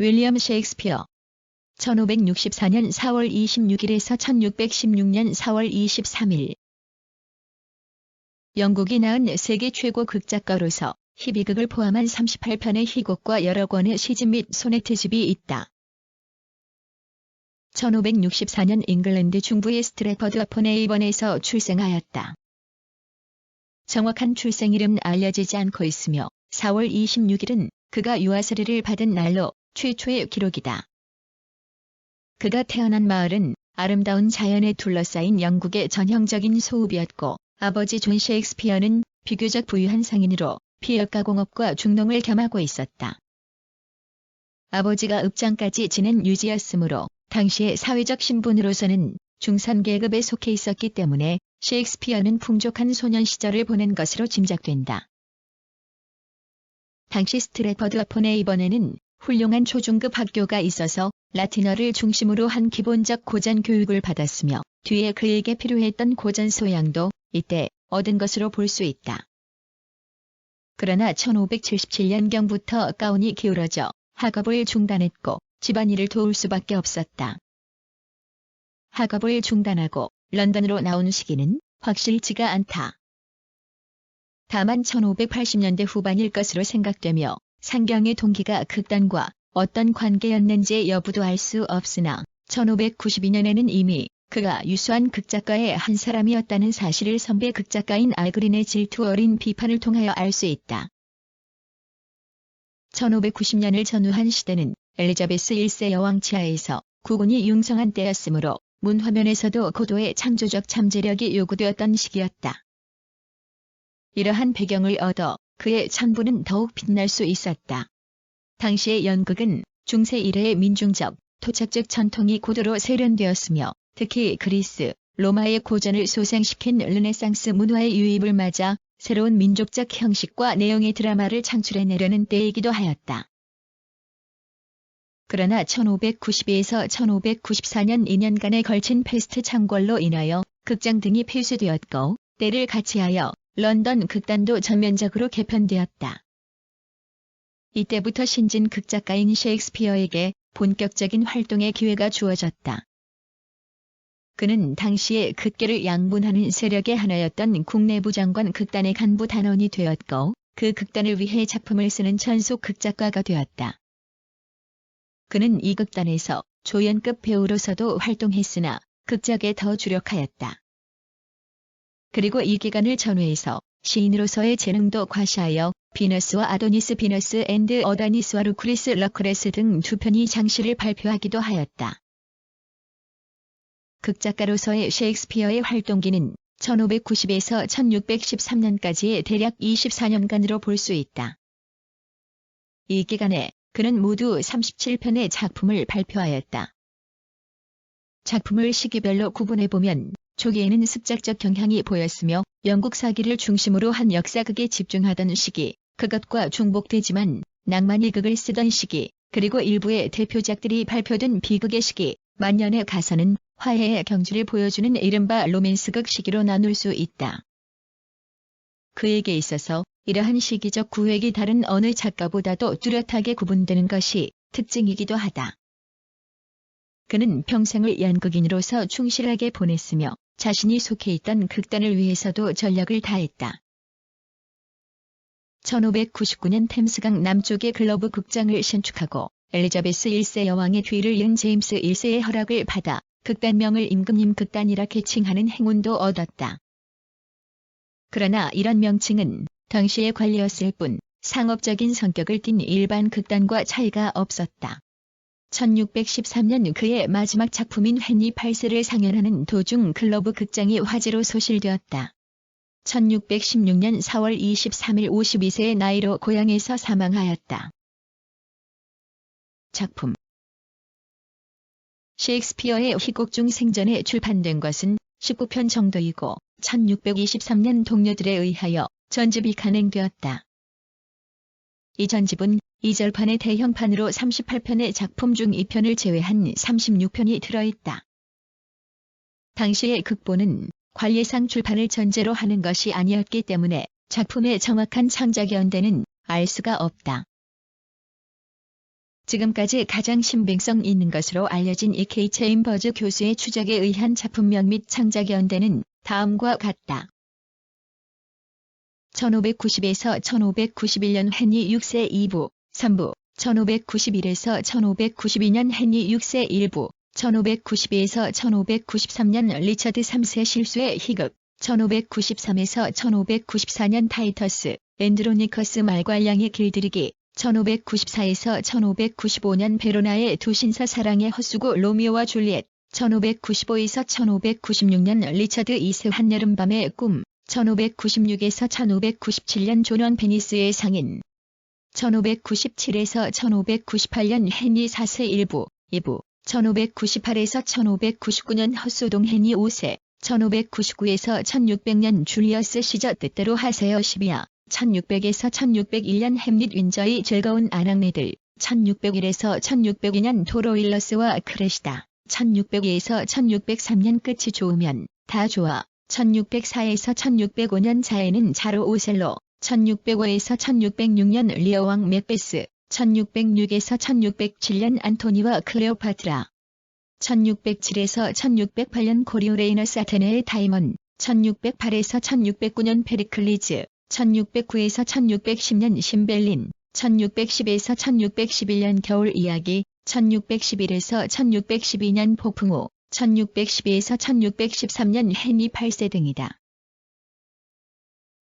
윌리엄 셰익스피어 1564년 4월 26일에서 1616년 4월 23일 영국이 낳은 세계 최고 극작가로서 희비극을 포함한 38편의 희곡과 여러 권의 시집 및 소네트집이 있다. 1564년 잉글랜드 중부의 스트래퍼드어폰에이번에서 출생하였다. 정확한 출생일은 알려지지 않고 있으며 4월 26일은 그가 유아세례를 받은 날로 최초의 기록이다. 그가 태어난 마을은 아름다운 자연에 둘러싸인 영국의 전형적인 소읍이었고 아버지 존 셰익스피어는 비교적 부유한 상인으로 피역가공업과 중농을 겸하고 있었다. 아버지가 읍장까지 지낸 유지였으므로 당시의 사회적 신분으로서는 중산계급에 속해 있었기 때문에 셰익스피어는 풍족한 소년 시절을 보낸 것으로 짐작된다. 당시 스트래퍼드어폰에이번에는 훌륭한 초중급 학교가 있어서 라틴어를 중심으로 한 기본적 고전 교육을 받았으며 뒤에 그에게 필요했던 고전 소양도 이때 얻은 것으로 볼 수 있다. 그러나 1577년경부터 가운이 기울어져 학업을 중단했고 집안일을 도울 수밖에 없었다. 학업을 중단하고 런던으로 나온 시기는 확실치가 않다. 다만 1580년대 후반일 것으로 생각되며 상경의 동기가 극단과 어떤 관계였는지의 여부도 알 수 없으나 1592년에는 이미 그가 유수한 극작가의 한 사람이었다는 사실을 선배 극작가인 알그린의 질투 어린 비판을 통하여 알 수 있다. 1590년을 전후한 시대는 엘리자베스 1세 여왕 치하에서 국군이 융성한 때였으므로 문화면에서도 고도의 창조적 잠재력이 요구되었던 시기였다. 이러한 배경을 얻어 그의 천부는 더욱 빛날 수 있었다. 당시의 연극은 중세 이래의 민중적, 토착적 전통이 고도로 세련되었으며 특히 그리스, 로마의 고전을 소생시킨 르네상스 문화의 유입을 맞아 새로운 민족적 형식과 내용의 드라마를 창출해내려는 때이기도 하였다. 그러나 1592에서 1594년 2년간에 걸친 패스트 창궐로 인하여 극장 등이 폐쇄되었고 때를 같이하여 런던 극단도 전면적으로 개편되었다. 이때부터 신진 극작가인 셰익스피어에게 본격적인 활동의 기회가 주어졌다. 그는 당시에 극계를 양분하는 세력의 하나였던 국내부 장관 극단의 간부 단원이 되었고 그 극단을 위해 작품을 쓰는 전속 극작가가 되었다. 그는 이 극단에서 조연급 배우로서도 활동했으나 극작에 더 주력하였다. 그리고 이 기간을 전후해서 시인으로서의 재능도 과시하여 비너스와 아도니스, 비너스 앤드 어다니스와 루크리스 러크레스 등 두 편의 장시를 발표하기도 하였다. 극작가로서의 셰익스피어의 활동기는 1590에서 1613년까지의 대략 24년간으로 볼 수 있다. 이 기간에 그는 모두 37편의 작품을 발표하였다. 작품을 시기별로 구분해보면 초기에는 습작적 경향이 보였으며 영국 사기를 중심으로 한 역사극에 집중하던 시기, 그것과 중복되지만 낭만의 극을 쓰던 시기, 그리고 일부의 대표작들이 발표된 비극의 시기, 만년에 가서는 화해의 경지를 보여주는 이른바 로맨스극 시기로 나눌 수 있다. 그에게 있어서 이러한 시기적 구획이 다른 어느 작가보다도 뚜렷하게 구분되는 것이 특징이기도 하다. 그는 평생을 연극인으로서 충실하게 보냈으며 자신이 속해 있던 극단을 위해서도 전력을 다했다. 1599년 템스강 남쪽의 글러브 극장을 신축하고 엘리자베스 1세 여왕의 뒤를 이은 제임스 1세의 허락을 받아 극단명을 임금님 극단이라 개칭하는 행운도 얻었다. 그러나 이런 명칭은 당시의 관리였을 뿐 상업적인 성격을 띤 일반 극단과 차이가 없었다. 1613년 그의 마지막 작품인 헨리 8세를 상연하는 도중 글러브 극장이 화재로 소실되었다. 1616년 4월 23일 52세의 나이로 고향에서 사망하였다. 작품 셰익스피어의 희곡 중 생전에 출판된 것은 19편 정도이고 1623년 동료들에 의하여 전집이 간행되었다. 이 전집은 이절판의 대형판으로 38편의 작품 중 2편을 제외한 36편이 들어있다. 당시의 극본은 관례상 출판을 전제로 하는 것이 아니었기 때문에 작품의 정확한 창작 연대는 알 수가 없다. 지금까지 가장 신빙성 있는 것으로 알려진 E.K. 체인버즈 교수의 추적에 의한 작품명 및 창작 연대는 다음과 같다. 1590에서 1591년 헨리 6세 2부, 3부, 1591에서 1592년 헨리 6세 1부, 1592에서 1593년 리처드 3세 실수의 희극, 1593에서 1594년 타이터스, 앤드로니커스 말괄량의 길들이기, 1594에서 1595년 베로나의 두 신사 사랑의 헛수고 로미오와 줄리엣, 1595에서 1596년 리처드 2세 한여름밤의 꿈, 1596에서 1597년 존 베니스의 상인, 1597에서 1598년 헨리 4세 1부, 2부, 1598에서 1599년 헛소동 헨리 5세, 1599에서 1600년 줄리어스 시저 뜻대로 하세요 12야, 1600에서 1601년 햄릿 윈저의 즐거운 아낙네들, 1601에서 1602년 토로일러스와 크레시다, 1602에서 1603년 끝이 좋으면 다 좋아, 1604에서 1605년 자에는 자로 오셀로, 1605에서 1606년 리어왕 맥베스, 1606에서 1607년 안토니와 클레오파트라, 1607에서 1608년 코리오레이너스 아테네의 다이먼, 1608에서 1609년 페리클리즈, 1609에서 1610년 심벨린, 1610에서 1611년 겨울 이야기, 1611에서 1612년 폭풍우, 1612에서 1613년 헨리 8세 등이다.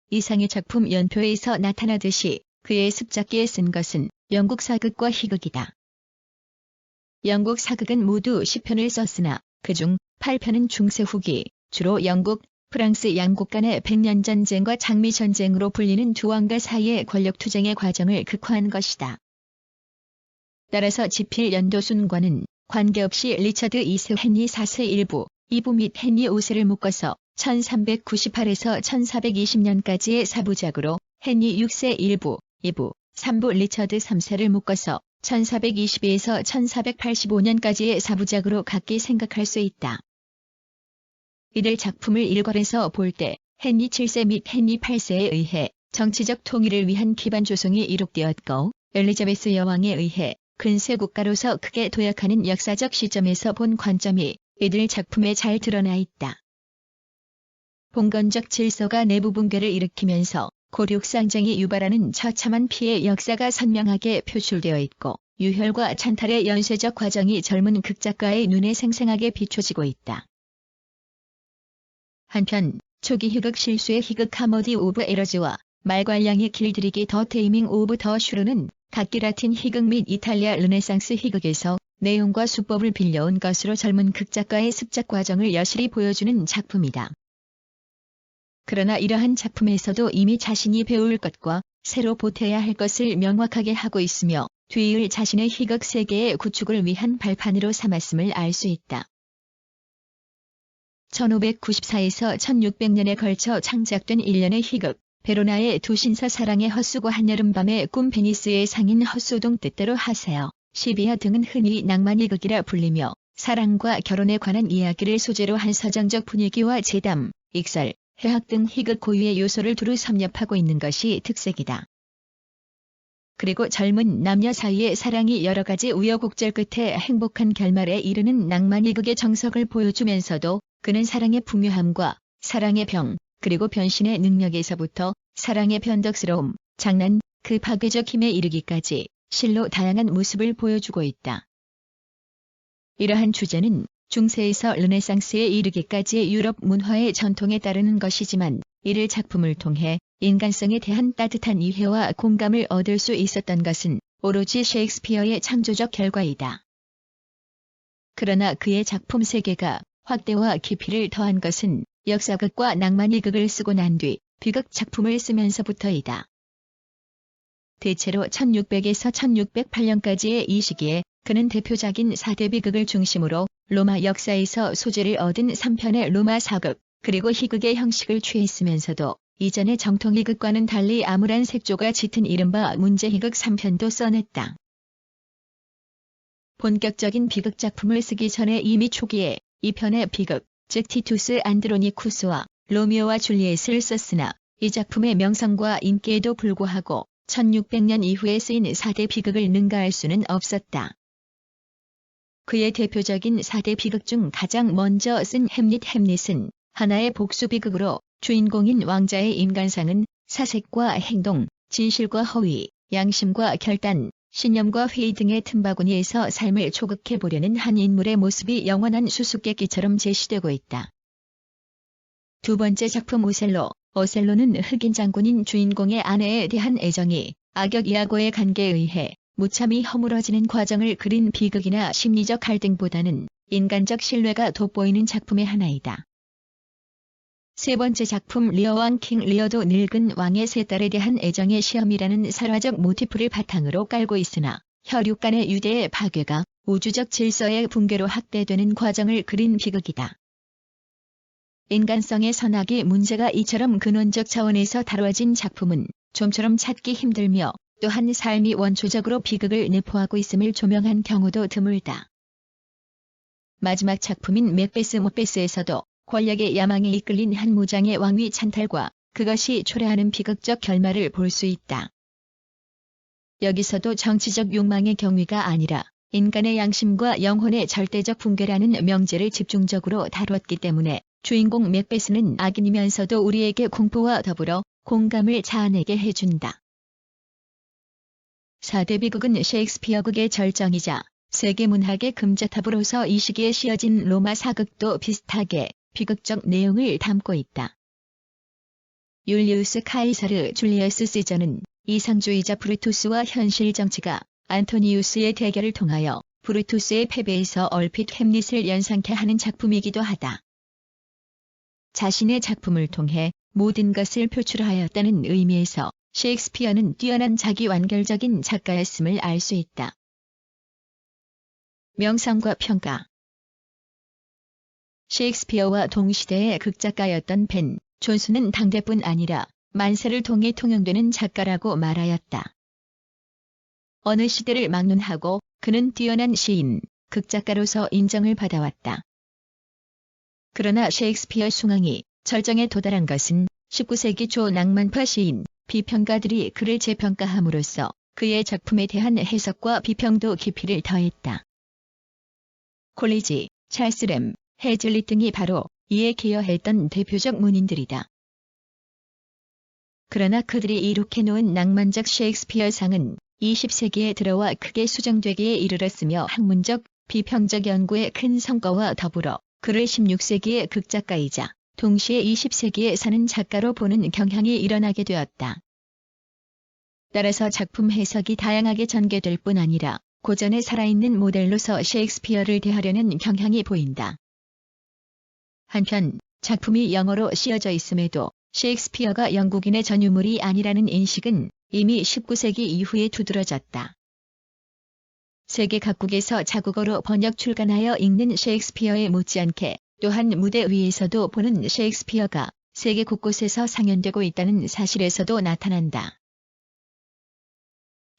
이상의 작품 연표에서 나타나듯이 그의 습작기에 쓴 것은 영국 사극과 희극이다. 영국 사극은 모두 10편을 썼으나 그중 8편은 중세 후기, 주로 영국, 프랑스 양국 간의 백년전쟁과 장미전쟁으로 불리는 두 왕가 사이의 권력투쟁의 과정을 극화한 것이다. 따라서 지필 연도순과는 관계없이 리처드 2세 헨리 4세 1부, 2부 및 헨리 5세를 묶어서 1398에서 1420년까지의 4부작으로 헨리 6세 1부, 2부, 3부 리처드 3세를 묶어서 1422에서 1485년까지의 4부작으로 각기 생각할 수 있다. 이들 작품을 일괄해서 볼 때 헨리 7세 및 헨리 8세에 의해 정치적 통일을 위한 기반 조성이 이룩되었고 엘리자베스 여왕에 의해 근세 국가로서 크게 도약하는 역사적 시점에서 본 관점이 이들 작품에 잘 드러나 있다. 봉건적 질서가 내부 붕괴를 일으키면서 고륙상쟁이 유발하는 처참한 피해 역사가 선명하게 표출되어 있고 유혈과 찬탈의 연쇄적 과정이 젊은 극작가의 눈에 생생하게 비춰지고 있다. 한편 초기 희극 실수의 희극 하머디 오브 에러즈와 말괄량의 길들이기 더 테이밍 오브 더 슈르는 각기 라틴 희극 및 이탈리아 르네상스 희극에서 내용과 수법을 빌려온 것으로 젊은 극작가의 습작 과정을 여실히 보여주는 작품이다. 그러나 이러한 작품에서도 이미 자신이 배울 것과 새로 보태야 할 것을 명확하게 하고 있으며 뒤이을 자신의 희극 세계의 구축을 위한 발판으로 삼았음을 알 수 있다. 1594에서 1600년에 걸쳐 창작된 일련의 희극, 베로나의 두 신사 사랑의 헛수고 한여름밤의 꿈 베니스의 상인 헛소동 뜻대로 하세요. 12야 등은 흔히 낭만희극이라 불리며 사랑과 결혼에 관한 이야기를 소재로 한 서정적 분위기와 제담, 익설, 해학 등 희극 고유의 요소를 두루 섭렵하고 있는 것이 특색이다. 그리고 젊은 남녀 사이의 사랑이 여러 가지 우여곡절 끝에 행복한 결말에 이르는 낭만희극의 정석을 보여주면서도 그는 사랑의 풍요함과 사랑의 병, 그리고 변신의 능력에서부터 사랑의 변덕스러움, 장난, 그 파괴적 힘에 이르기까지 실로 다양한 모습을 보여주고 있다. 이러한 주제는 중세에서 르네상스에 이르기까지의 유럽 문화의 전통에 따르는 것이지만 이를 작품을 통해 인간성에 대한 따뜻한 이해와 공감을 얻을 수 있었던 것은 오로지 셰익스피어의 창조적 결과이다. 그러나 그의 작품 세계가 확대와 깊이를 더한 것은 역사극과 낭만희극을 쓰고 난 뒤 비극 작품을 쓰면서부터이다. 대체로 1600에서 1608년까지의 이 시기에 그는 대표작인 4대 비극을 중심으로 로마 역사에서 소재를 얻은 3편의 로마 사극, 그리고 희극의 형식을 취했으면서도 이전의 정통희극과는 달리 암울한 색조가 짙은 이른바 문제희극 3편도 써냈다. 본격적인 비극 작품을 쓰기 전에 이미 초기에 이 편의 비극, 즉 티투스 안드로니쿠스와 로미오와 줄리엣을 썼으나 이 작품의 명성과 인기에도 불구하고 1600년 이후에 쓰인 4대 비극을 능가할 수는 없었다. 그의 대표적인 4대 비극 중 가장 먼저 쓴 햄릿은 하나의 복수 비극으로 주인공인 왕자의 인간상은 사색과 행동, 진실과 허위, 양심과 결단, 신념과 회의 등의 틈바구니에서 삶을 조각해 보려는 한 인물의 모습이 영원한 수수께끼처럼 제시되고 있다. 두 번째 작품 어셀로는 흑인 장군인 주인공의 아내에 대한 애정이 악역 이아고의 관계에 의해 무참히 허물어지는 과정을 그린 비극이나 심리적 갈등보다는 인간적 신뢰가 돋보이는 작품의 하나이다. 세 번째 작품 킹 리어도 늙은 왕의 세 딸에 대한 애정의 시험이라는 설화적 모티프를 바탕으로 깔고 있으나 혈육 간의 유대의 파괴가 우주적 질서의 붕괴로 확대되는 과정을 그린 비극이다. 인간성의 선악의 문제가 이처럼 근원적 차원에서 다뤄진 작품은 좀처럼 찾기 힘들며 또한 삶이 원초적으로 비극을 내포하고 있음을 조명한 경우도 드물다. 마지막 작품인 모베스에서도 권력의 야망에 이끌린 한 무장의 왕위 찬탈과 그것이 초래하는 비극적 결말을 볼 수 있다. 여기서도 정치적 욕망의 경위가 아니라 인간의 양심과 영혼의 절대적 붕괴라는 명제를 집중적으로 다뤘기 때문에 주인공 맥베스는 악인이면서도 우리에게 공포와 더불어 공감을 자아내게 해준다. 4대 비극은 셰익스피어극의 절정이자 세계 문학의 금자탑으로서 이 시기에 씌어진 로마 사극도 비슷하게 비극적 내용을 담고 있다. 율리우스 카이사르 줄리어스 시저는 이상주의자 브루투스와 현실 정치가 안토니우스의 대결을 통하여 브루투스의 패배에서 얼핏 햄릿을 연상케 하는 작품이기도 하다. 자신의 작품을 통해 모든 것을 표출하였다는 의미에서 셰익스피어는 뛰어난 자기 완결적인 작가였음을 알 수 있다. 명성과 평가. 셰익스피어와 동시대의 극작가였던 벤 존슨은 당대뿐 아니라 만세를 통해 통용되는 작가라고 말하였다. 어느 시대를 막론하고 그는 뛰어난 시인, 극작가로서 인정을 받아왔다. 그러나 셰익스피어 숭앙이 절정에 도달한 것은 19세기 초 낭만파 시인, 비평가들이 그를 재평가함으로써 그의 작품에 대한 해석과 비평도 깊이를 더했다. 콜리지, 찰스 램, 해즐릿 등이 바로 이에 기여했던 대표적 문인들이다. 그러나 그들이 이룩해 놓은 낭만적 셰익스피어상은 20세기에 들어와 크게 수정되기에 이르렀으며 학문적, 비평적 연구의 큰 성과와 더불어 그를 16세기의 극작가이자 동시에 20세기에 사는 작가로 보는 경향이 일어나게 되었다. 따라서 작품 해석이 다양하게 전개될 뿐 아니라 고전에 살아있는 모델로서 셰익스피어를 대하려는 경향이 보인다. 한편 작품이 영어로 씌어져 있음에도 셰익스피어가 영국인의 전유물이 아니라는 인식은 이미 19세기 이후에 두드러졌다. 세계 각국에서 자국어로 번역 출간하여 읽는 셰익스피어에 못지않게 또한 무대 위에서도 보는 셰익스피어가 세계 곳곳에서 상연되고 있다는 사실에서도 나타난다.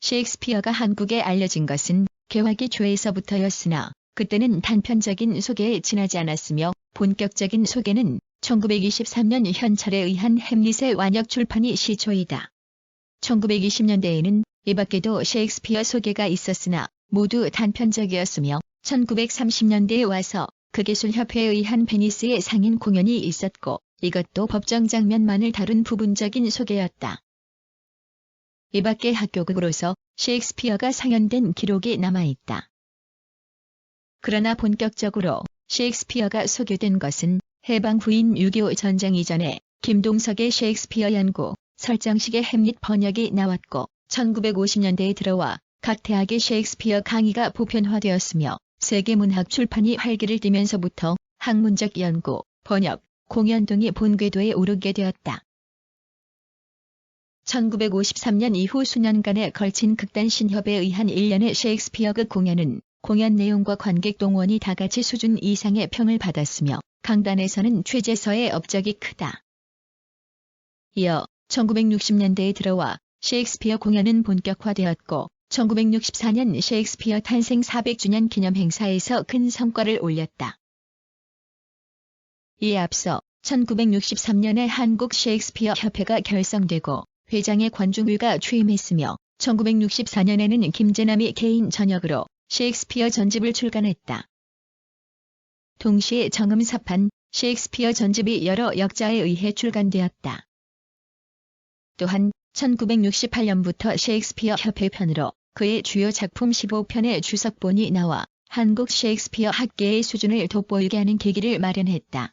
셰익스피어가 한국에 알려진 것은 개화기 초에서부터였으나 그때는 단편적인 소개에 지나지 않았으며 본격적인 소개는 1923년 현철에 의한 햄릿의 완역 출판이 시초이다. 1920년대에는 이 밖에도 셰익스피어 소개가 있었으나 모두 단편적이었으며 1930년대에 와서 극예술협회에 의한 베니스의 상인 공연이 있었고 이것도 법정 장면만을 다룬 부분적인 소개였다. 이 밖에 학교극으로서 셰익스피어가 상연된 기록이 남아있다. 그러나 본격적으로 셰익스피어가 소개된 것은 해방 후인 6.25 전쟁 이전에 김동석의 셰익스피어 연구, 설정식의 햄릿 번역이 나왔고 1950년대에 들어와 각 대학의 셰익스피어 강의가 보편화되었으며 세계문학 출판이 활기를 띠면서부터 학문적 연구, 번역, 공연 등이 본궤도에 오르게 되었다. 1953년 이후 수년간에 걸친 극단 신협에 의한 1년의 셰익스피어극 공연은 공연 내용과 관객 동원이 다같이 수준 이상의 평을 받았으며 강단에서는 최재서의 업적이 크다. 이어 1960년대에 들어와 셰익스피어 공연은 본격화되었고 1964년 셰익스피어 탄생 400주년 기념 행사에서 큰 성과를 올렸다. 이에 앞서 1963년에 한국 셰익스피어 협회가 결성되고 회장의 관중일가 취임했으며 1964년에는 김재남이 개인 전역으로 셰익스피어 전집을 출간했다. 동시에 정음사판 셰익스피어 전집이 여러 역자에 의해 출간되었다. 또한 1968년부터 셰익스피어 협회 편으로 그의 주요 작품 15편의 주석본이 나와 한국 셰익스피어 학계의 수준을 돋보이게 하는 계기를 마련했다.